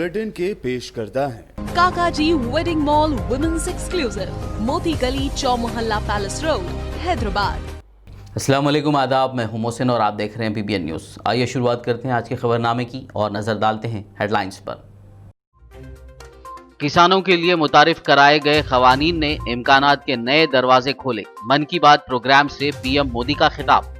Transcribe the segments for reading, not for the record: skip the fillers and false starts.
Bulletin के पेश करता है काकाजी वेडिंग मॉल वुमेन्स एक्सक्लूसिव, मोती गली, चौमोहल्ला पैलेस रोड, हैदराबाद। अस्सलाम वालेकुम, आदाब। मैं हूं मोहसिन और आप देख रहे हैं PBN न्यूज़। आइए शुरुआत करते हैं आज के खबरनामे की और नजर डालते हैं हेडलाइंस पर। किसानों के लिए मुतारिफ कराए गए खवानीन ने इम्कानात के नए दरवाजे खोले। मन की बात प्रोग्राम से PM मोदी का खिताब।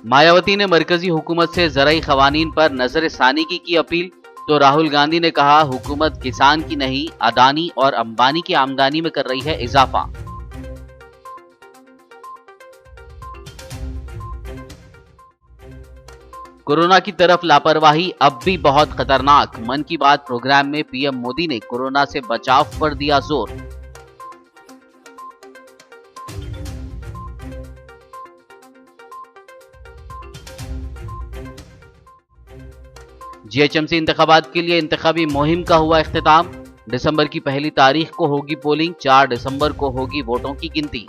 मायावती ने मरकजी हुकूमत से ज़राई खवानीन पर नजर सानी की अपील, तो राहुल गांधी ने कहा हुकूमत किसान की नहीं, अडानी और अंबानी की आमदनी में कर रही है इजाफा। कोरोना की तरफ लापरवाही अब भी बहुत खतरनाक। मन की बात प्रोग्राम में PM मोदी ने कोरोना से बचाव पर दिया जोर। GHMC इंतखाबात के लिए इंतखाबी मुहिम का हुआ इख्तिताम। दिसंबर की पहली तारीख को होगी पोलिंग, 4 दिसंबर को होगी वोटों की गिनती।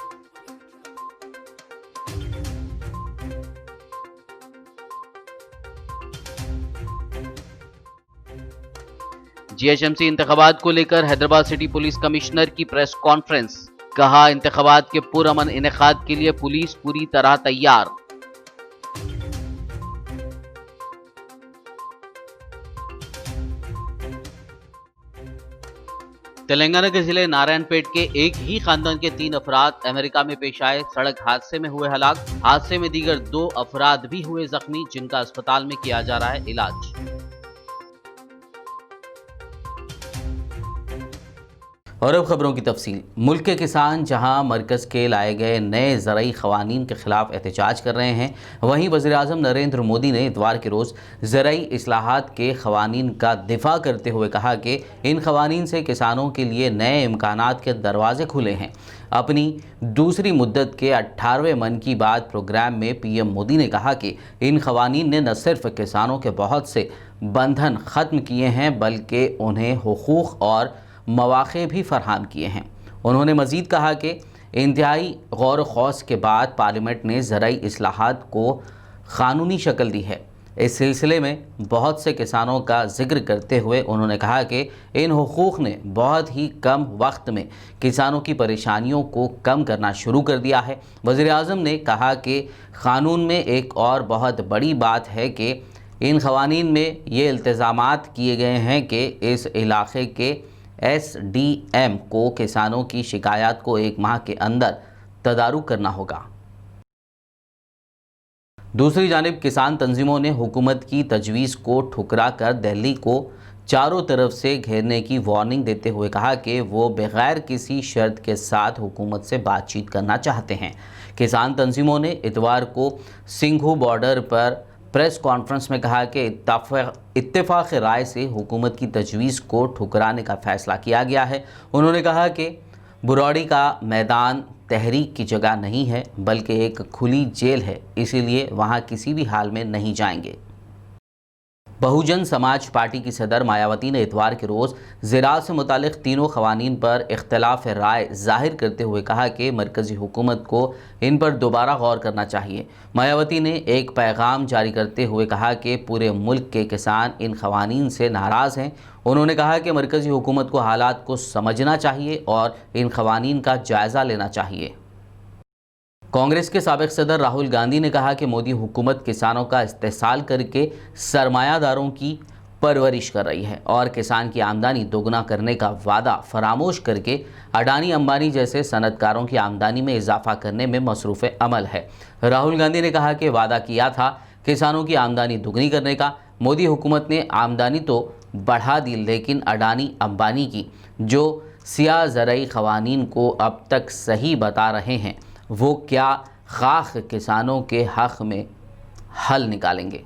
GHMC इंतखाबात को लेकर हैदराबाद सिटी पुलिस कमिश्नर की प्रेस कॉन्फ्रेंस। कहा इंतखाबात के पुरअमन इनेकाद के लिए पुलिस पूरी तरह तैयार। तेलंगाना के जिले नारायणपेट के एक ही खानदान के 3 अफराद अमेरिका में पेश आए सड़क हादसे में हुए हलाक। हादसे में दीगर 2 अफराद भी हुए जख्मी, जिनका अस्पताल में किया जा रहा है इलाज। और अब खबरों की तफसील। मुल्क के किसान जहां मरकज के लाए गए नए ज़राई क़वानीन के खिलाफ एहतजाज कर रहे हैं, वहीं वज़ीर-ए-आज़म नरेंद्र मोदी ने इतवार के रोज़ ज़राई इस्लाहात के क़वानीन का दिफा करते हुए कहा कि इन क़वानीन से किसानों के लिए नए इम्कानात के दरवाजे खुले हैं। अपनी दूसरी मुद्दत के 18वें मन की बात प्रोग्राम में PM मोदी ने कहा कि इन क़वानीन ने न सिर्फ किसानों के बहुत से बंधन ख़त्म किए हैं, बल्कि उन्हें हुकूक़ और मौक़े भी फराहम किए हैं। उन्होंने मज़ीद कहा कि इंतहाई गौर खौस के बाद पार्लियामेंट ने ज़राई इस्लाहात को क़ानूनी शक्ल दी है। इस सिलसिले में बहुत से किसानों का जिक्र करते हुए उन्होंने कहा कि इन हुकूक़ ने बहुत ही कम वक्त में किसानों की परेशानियों को कम करना शुरू कर दिया है। वज़ीर-ए-आज़म ने कहा कि क़ानून में एक और बहुत बड़ी बात है कि इन क़वानीन में ये इल्तिज़ामात किए गए हैं कि इस इलाक़े के SDM को किसानों की शिकायत को 1 माह के अंदर तदारुक करना होगा। दूसरी जानिब किसान तंजीमों ने हुकूमत की तजवीज़ को ठुकरा कर दिल्ली को चारों तरफ से घेरने की वार्निंग देते हुए कहा कि वो बगैर किसी शर्त के साथ हुकूमत से बातचीत करना चाहते हैं। किसान तंजीमों ने इतवार को सिंघू बॉर्डर पर प्रेस कॉन्फ्रेंस में कहा कि इत्तेफाक राय से हुकूमत की तजवीज़ को ठुकराने का फ़ैसला किया गया है। उन्होंने कहा कि बुरौड़ी का मैदान तहरीक की जगह नहीं है, बल्कि एक खुली जेल है, इसीलिए वहाँ किसी भी हाल में नहीं जाएंगे। बहुजन समाज पार्टी की सदर मायावती ने इतवार के रोज़ ज़राअत से मुतालिक तीनों क़वानीन पर इख्तलाफ राय ज़ाहिर करते हुए कहा कि मरकज़ी हुकूमत को इन पर दोबारा गौर करना चाहिए। मायावती ने एक पैगाम जारी करते हुए कहा कि पूरे मुल्क के किसान इन क़वानीन से नाराज़ हैं। उन्होंने कहा कि मरकज़ी हुकूमत को हालात को समझना चाहिए और इन क़वानीन का जायज़ा लेना चाहिए। कांग्रेस के साबिक़ सदर राहुल गांधी ने कहा कि मोदी हुकूमत किसानों का इस्तेहसाल करके सरमायादारों की परवरिश कर रही है और किसान की आमदनी दोगुना करने का वादा फरामोश करके अडानी अंबानी जैसे सनतकारों की आमदनी में इजाफा करने में मसरूफ़ अमल है। राहुल गांधी ने कहा कि वादा किया था किसानों की आमदनी दुगनी करने का। मोदी हुकूमत ने आमदनी तो बढ़ा दी, लेकिन अडानी अंबानी की जो सियाह ज़राई क़वानीन को अब तक सही बता रहे हैं, वो क्या खाक किसानों के हक़ में हल निकालेंगे।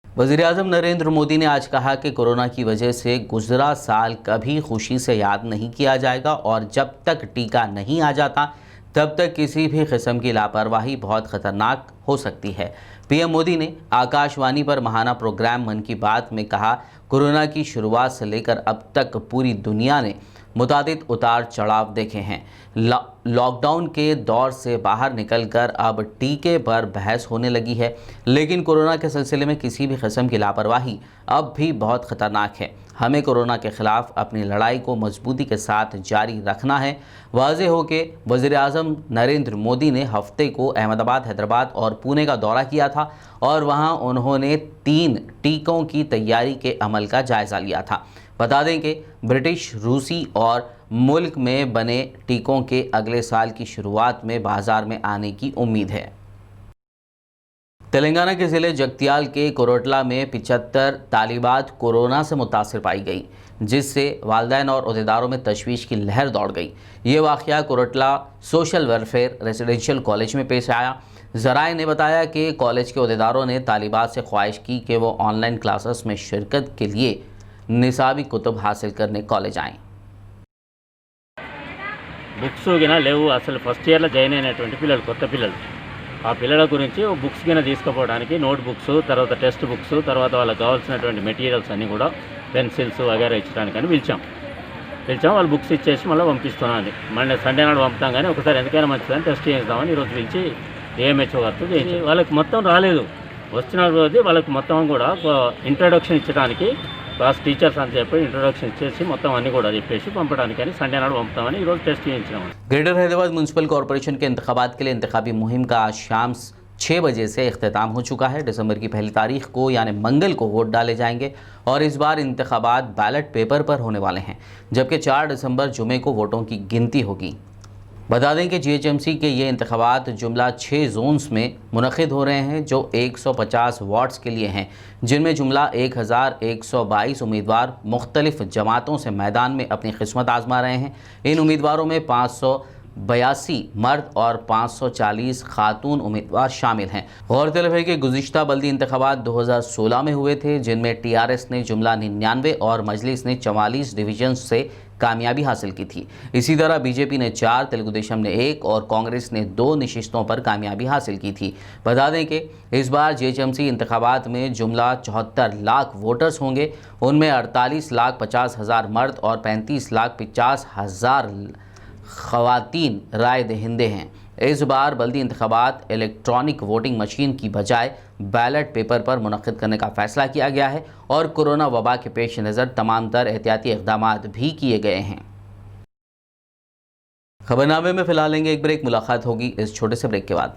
वज़ीर-ए-आज़म नरेंद्र मोदी ने आज कहा कि कोरोना की वजह से गुज़रा साल कभी खुशी से याद नहीं किया जाएगा और जब तक टीका नहीं आ जाता तब तक किसी भी किस्म की लापरवाही बहुत ख़तरनाक हो सकती है। PM मोदी ने आकाशवाणी पर महाना प्रोग्राम मन की बात में कहा, कोरोना की शुरुआत से लेकर अब तक पूरी दुनिया ने मुतादिद उतार चढ़ाव देखे हैं। लॉकडाउन के दौर से बाहर निकलकर अब टीके पर बहस होने लगी है, लेकिन कोरोना के सिलसिले में किसी भी किस्म की लापरवाही अब भी बहुत ख़तरनाक है। हमें कोरोना के ख़िलाफ़ अपनी लड़ाई को मजबूती के साथ जारी रखना है। वाज़ेह हो कि वज़ीर-ए-आज़म नरेंद्र मोदी ने हफ्ते को अहमदाबाद, हैदराबाद और पुणे का दौरा किया था और वहां उन्होंने 3 टीकों की तैयारी के अमल का जायज़ा लिया था। बता दें कि ब्रिटिश, रूसी और मुल्क में बने टीकों के अगले साल की शुरुआत में बाज़ार में आने की उम्मीद है। तेलंगाना के ज़िले जगतियाल के कोरोटला में 75 तालिबात कोरोना से मुतासिर पाई गई, जिससे वालिदैन और अहदेदारों में तशवीश की लहर दौड़ गई। ये वाक़या कोरोटला सोशल वेलफेयर रेजिडेंशियल कॉलेज में पेश आया। ज़राए ने बताया कि कॉलेज के अहदेदारों ने तालिबात से ख्वाहिश की कि वो ऑनलाइन क्लासेस में शिरकत के लिए निसाबी कुतुब हासिल करने कॉलेज आएँ। బుక్స్ గిన లేవు అసలు ఫస్ట్ ఇయర్లో జాయిన్ అయినటువంటి పిల్లలు కొత్త పిల్లలు ఆ పిల్లల గురించి బుక్స్ గిన తీసుకుపోవడానికి నోట్ బుక్స్ తర్వాత టెక్స్ట్ బుక్స్ తర్వాత వాళ్ళకి కావాల్సినటువంటి మెటీరియల్స్ అన్నీ కూడా పెన్సిల్స్ వగైరా ఇచ్చడానికి అని పిలిచాం వాళ్ళు బుక్స్ ఇచ్చేసి మళ్ళీ పంపిస్తున్నాను మళ్ళీ సండే నాడు పంపుతాం కానీ ఒకసారి ఎందుకైనా మంచిదని టెస్ట్ చేద్దామని ఈరోజు పిలిచి ఏఎంహెచ్ఓ గారితో చేసి వాళ్ళకి మొత్తం రాలేదు వచ్చిన రోజు వాళ్ళకి మొత్తం కూడా ఇంట్రడక్షన్ ఇచ్చడానికి క్లాస్ టీచర్స్ అని చెప్పి ఇంట్రొడక్షన్ ఇచ్చేసి మొత్తం అన్ని కూడా చెప్పేసి పంపడానికని సండే నాడు పంపుతామని ఈరోజు టెస్ట్ చేయించినాము। ग्रेटर हैदराबाद म्यूनसिपल कॉरपोरेशन के इंतखाबात के लिए इंतखाबी मुहिम का आज शाम 6 बजे से इख्तिताम हो चुका है। दिसंबर की पहली तारीख को यानी मंगल को वोट डाले जाएंगे और इस बार इंतखाबात बैलेट पेपर पर होने वाले हैं, जबकि 4 दिसंबर जुमे को वोटों की गिनती होगी। बता दें कि जीएचएमसी के ये इंतखाबात जुमला 6 जोन्स में मुनक़िद हो रहे हैं, जो 150 वार्ड्स के लिए हैं, जिनमें जुमला 1122 उम्मीदवार मुख्तलिफ जमातों से मैदान में अपनी किस्मत आजमा रहे हैं। इन उम्मीदवारों में 582 मर्द और 540 खातून उम्मीदवार शामिल हैं। गौरतलब है कि गुज़िश्ता बल्दी इंतखाबात 2016 में हुए थे, जिनमें टीआरएस ने जुमला 99 और मजलिस ने 44 डिवीजन से कामयाबी हासिल की थी। इसी तरह बीजेपी ने 4, तेलुगुदेशम ने 1 और कांग्रेस ने 2 नशिस्तों पर कामयाबी हासिल की थी। बता दें कि इस बार जीएचएमसी इंतखाबात में जुमला 74 लाख वोटर्स होंगे। उनमें 48,50,000 मर्द और 35,50,000 ख़वातीन राय दहिंदे हैं। इस बार बल्दी इंतखाबात इलेक्ट्रॉनिक वोटिंग मशीन की बजाय बैलेट पेपर पर मुनक़िद करने का फ़ैसला किया गया है और कोरोना वबा के पेश नज़र तमाम तर एहतियाती इक़दामात भी किए गए हैं। खबरनामे में फ़िलहाल लेंगे एक ब्रेक, मुलाकात होगी इस छोटे से ब्रेक के बाद।